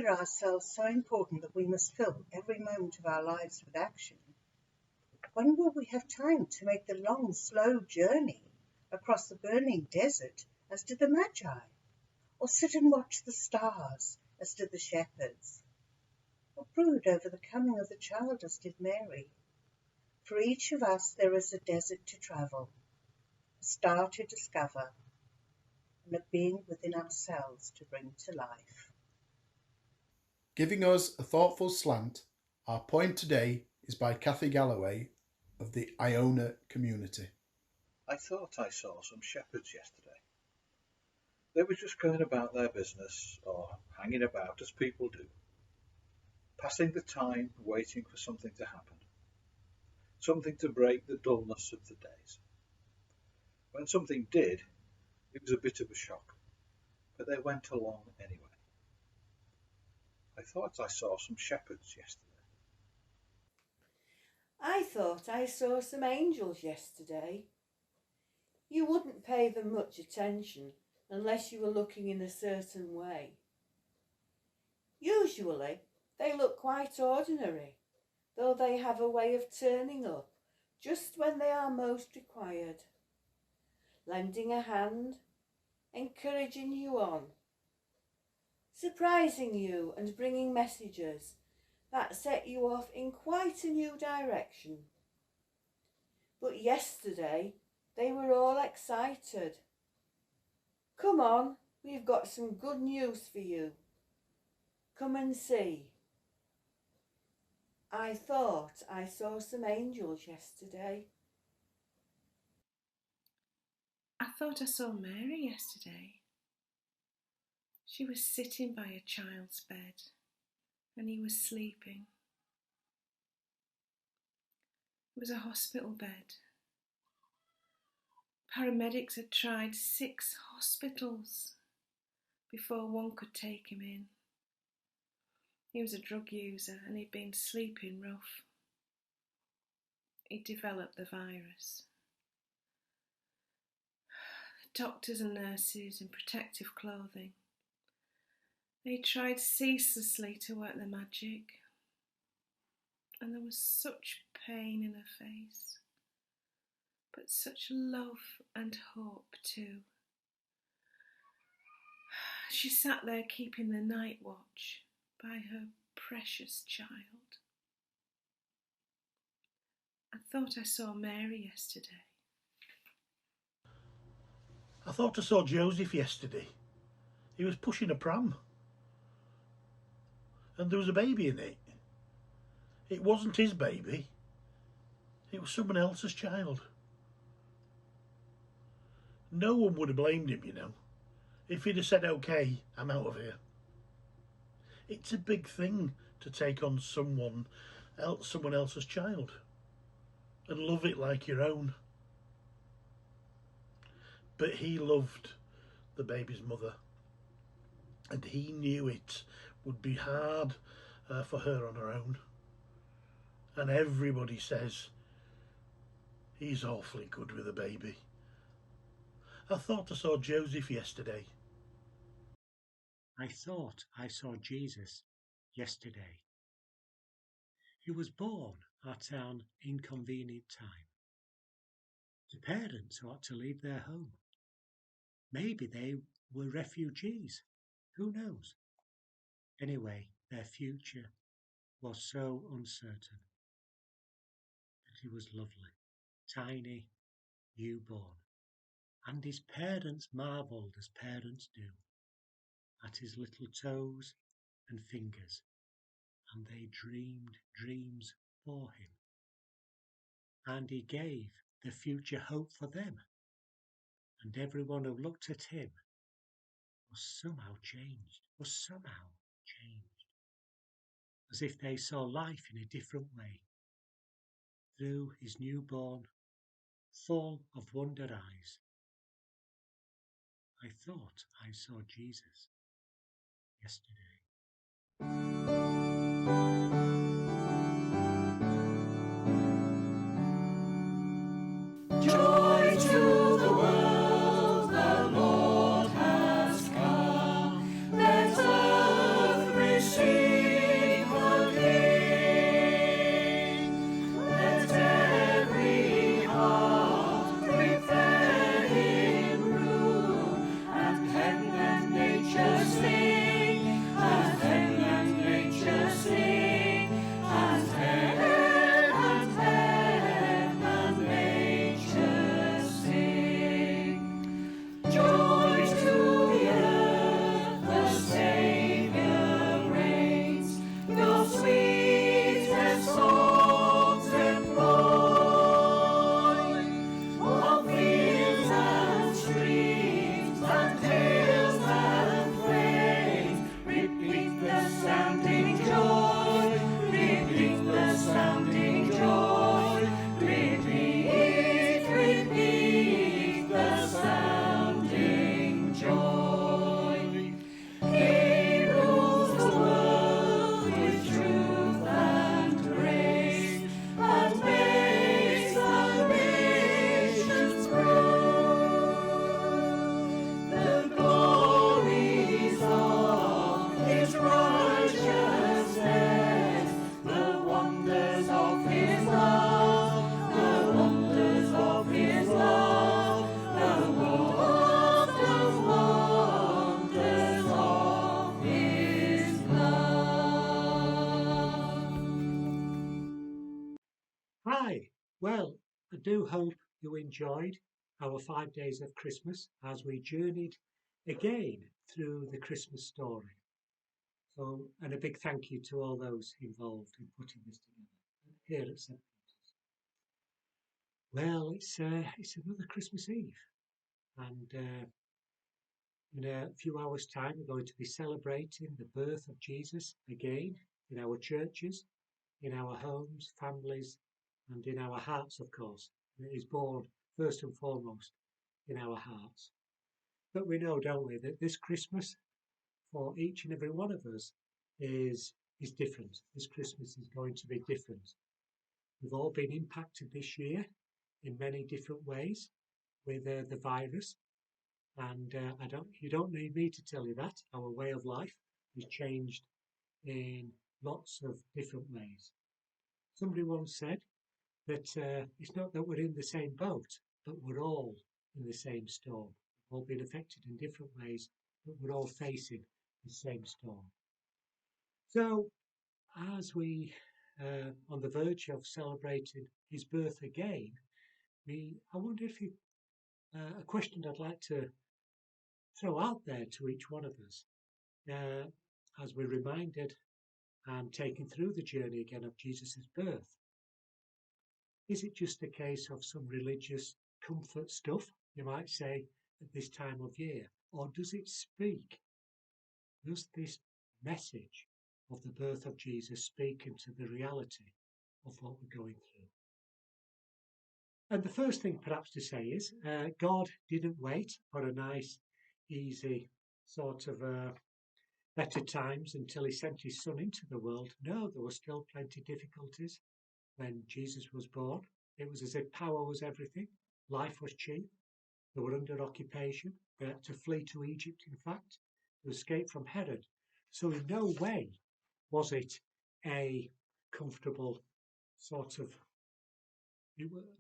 consider ourselves so important that we must fill every moment of our lives with action, when will we have time to make the long, slow journey across the burning desert as did the Magi, or sit and watch the stars as did the shepherds, or brood over the coming of the child as did Mary? For each of us there is a desert to travel, a star to discover, and a being within ourselves to bring to life. Giving us a thoughtful slant, our poem today is by Kathy Galloway of the Iona community. I thought I saw some shepherds yesterday. They were just going about their business, or hanging about as people do, passing the time waiting for something to happen, something to break the dullness of the days. When something did, it was a bit of a shock, but they went along anyway. I thought I saw some shepherds yesterday. I thought I saw some angels yesterday. You wouldn't pay them much attention unless you were looking in a certain way. Usually they look quite ordinary, though they have a way of turning up just when they are most required, lending a hand, encouraging you on, surprising you and bringing messages that set you off in quite a new direction. But yesterday they were all excited. Come on, we've got some good news for you. Come and see. I thought I saw some angels yesterday. I thought I saw Mary yesterday. She was sitting by a child's bed and he was sleeping. It was a hospital bed. Paramedics had tried 6 hospitals before one could take him in. He was a drug user and he'd been sleeping rough. He developed the virus. Doctors and nurses in protective clothing, they tried ceaselessly to work their magic, and there was such pain in her face, but such love and hope too. She sat there keeping the night watch by her precious child. I thought I saw Mary yesterday. I thought I saw Joseph yesterday. He was pushing a pram. And there was a baby in it. It wasn't his baby. It was someone else's child. No one would have blamed him, you know, if he'd have said, OK, I'm out of here. It's a big thing to take on someone else's child and love it like your own. But he loved the baby's mother, and he knew it would be hard for her on her own. And everybody says he's awfully good with a baby. I thought I saw Joseph yesterday. I thought I saw Jesus yesterday. He was born at an inconvenient time. The parents ought to leave their home. Maybe they were refugees. Who knows? Anyway, their future was so uncertain. But he was lovely, tiny, newborn, and his parents marvelled as parents do at his little toes and fingers, and they dreamed dreams for him. And he gave the future hope for them, and everyone who looked at him was somehow changed, as if they saw life in a different way, through his newborn, full of wonder eyes. I thought I saw Jesus yesterday. Joy to the world, the Lord has come. Let earth receive Hi. Well, I do hope you enjoyed our 5 days of Christmas as we journeyed again through the Christmas story. So, and a big thank you to all those involved in putting this together here at St. Peter's. Well, it's another Christmas Eve, and in a few hours' time, we're going to be celebrating the birth of Jesus again in our churches, in our homes, families, and in our hearts, of course. It is born first and foremost in our hearts. But we know, don't we, that this Christmas for each and every one of us is different. This Christmas is going to be different. We've all been impacted this year in many different ways with the virus, and you don't need me to tell you that our way of life has changed in lots of different ways. Somebody once said that it's not that we're in the same boat, but we're all in the same storm. We've all been affected in different ways, but we're all facing the same storm. So, as we on the verge of celebrating his birth again, I wonder if a question I'd like to throw out there to each one of us, as we're reminded and taken through the journey again of Jesus' birth. Is it just a case of some religious comfort stuff, you might say, at this time of year? Or does it speak? Does this message of the birth of Jesus speak into the reality of what we're going through? And the first thing perhaps to say is God didn't wait for a nice, easy sort of better times until he sent his son into the world. No, there were still plenty of difficulties when Jesus was born. It was as if power was everything. Life was cheap. They were under occupation. They had to flee to Egypt, in fact, to escape from Herod. So in no way was it a comfortable sort of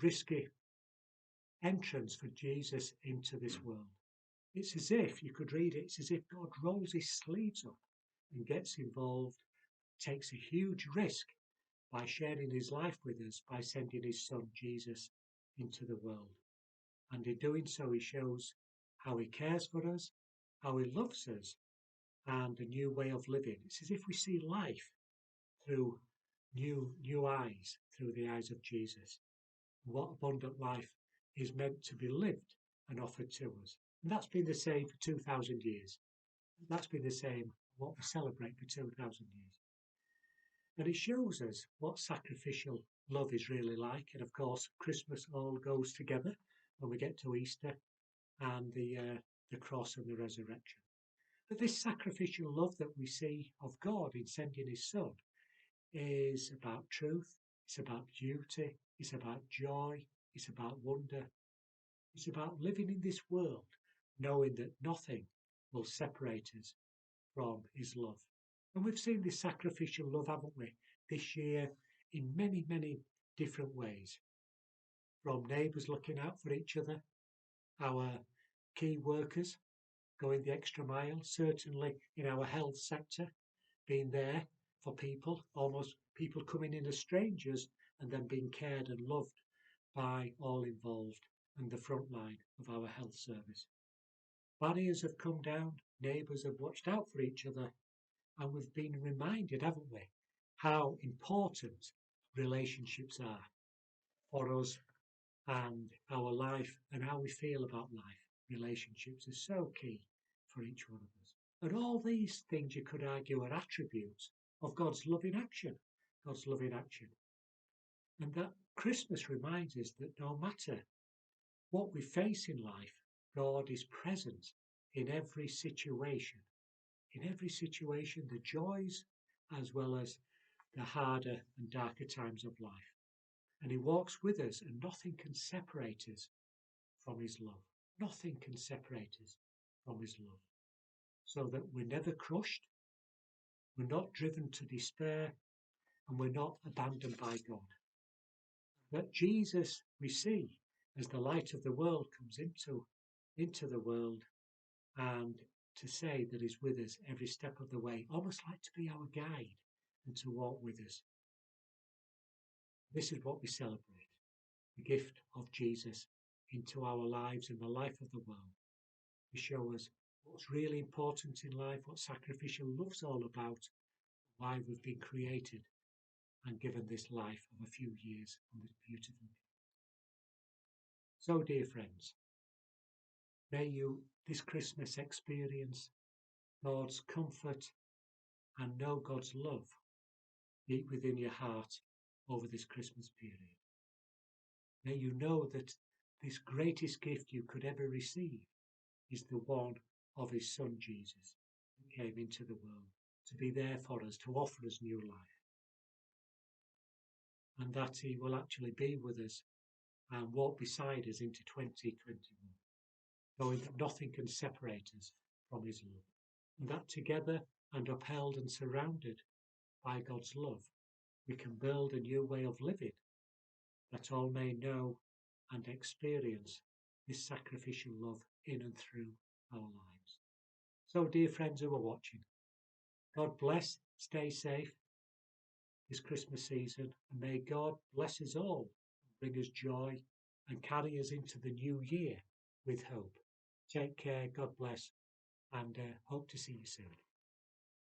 risky entrance for Jesus into this world. It's as if, you could read it, it's as if God rolls his sleeves up and gets involved, takes a huge risk by sharing his life with us, by sending his son Jesus into the world. And in doing so, he shows how he cares for us, how he loves us, and a new way of living. It's as if we see life through new eyes, through the eyes of Jesus. What abundant life is meant to be lived and offered to us. And that's been the same for 2,000 years. That's been the same what we celebrate for 2,000 years. And it shows us what sacrificial love is really like. And of course, Christmas all goes together when we get to Easter and the cross and the resurrection. But this sacrificial love that we see of God in sending his son is about truth, it's about beauty, it's about joy, it's about wonder. It's about living in this world knowing that nothing will separate us from his love. And we've seen this sacrificial love, haven't we, this year in many, many different ways. From neighbours looking out for each other, our key workers going the extra mile, certainly in our health sector, being there for people, almost people coming in as strangers and then being cared and loved by all involved and the front line of our health service. Barriers have come down, neighbours have watched out for each other, and we've been reminded, haven't we, how important relationships are for us and our life and how we feel about life. Relationships are so key for each one of us. And all these things, you could argue, are attributes of God's loving action. God's loving action. And that Christmas reminds us that no matter what we face in life, God is present in every situation. In every situation, the joys as well as the harder and darker times of life. And he walks with us, and nothing can separate us from his love. Nothing can separate us from his love. So that we're never crushed, we're not driven to despair, and we're not abandoned by God. That Jesus we see as the light of the world comes into the world, and to say that he's with us every step of the way, almost like to be our guide and to walk with us. This is what we celebrate, the gift of Jesus into our lives and the life of the world, to show us what's really important in life, what sacrificial love's all about, why we've been created and given this life of a few years on this beautiful planet. So, dear friends, may you this Christmas experience God's comfort and know God's love deep within your heart over this Christmas period. May you know that this greatest gift you could ever receive is the one of his Son Jesus, who came into the world to be there for us, to offer us new life. And that he will actually be with us and walk beside us into 2021, knowing that nothing can separate us from his love. And that together and upheld and surrounded by God's love, we can build a new way of living, that all may know and experience this sacrificial love in and through our lives. So, dear friends who are watching, God bless, stay safe this Christmas season, and may God bless us all, bring us joy, and carry us into the new year with hope. Take care, God bless, and hope to see you soon.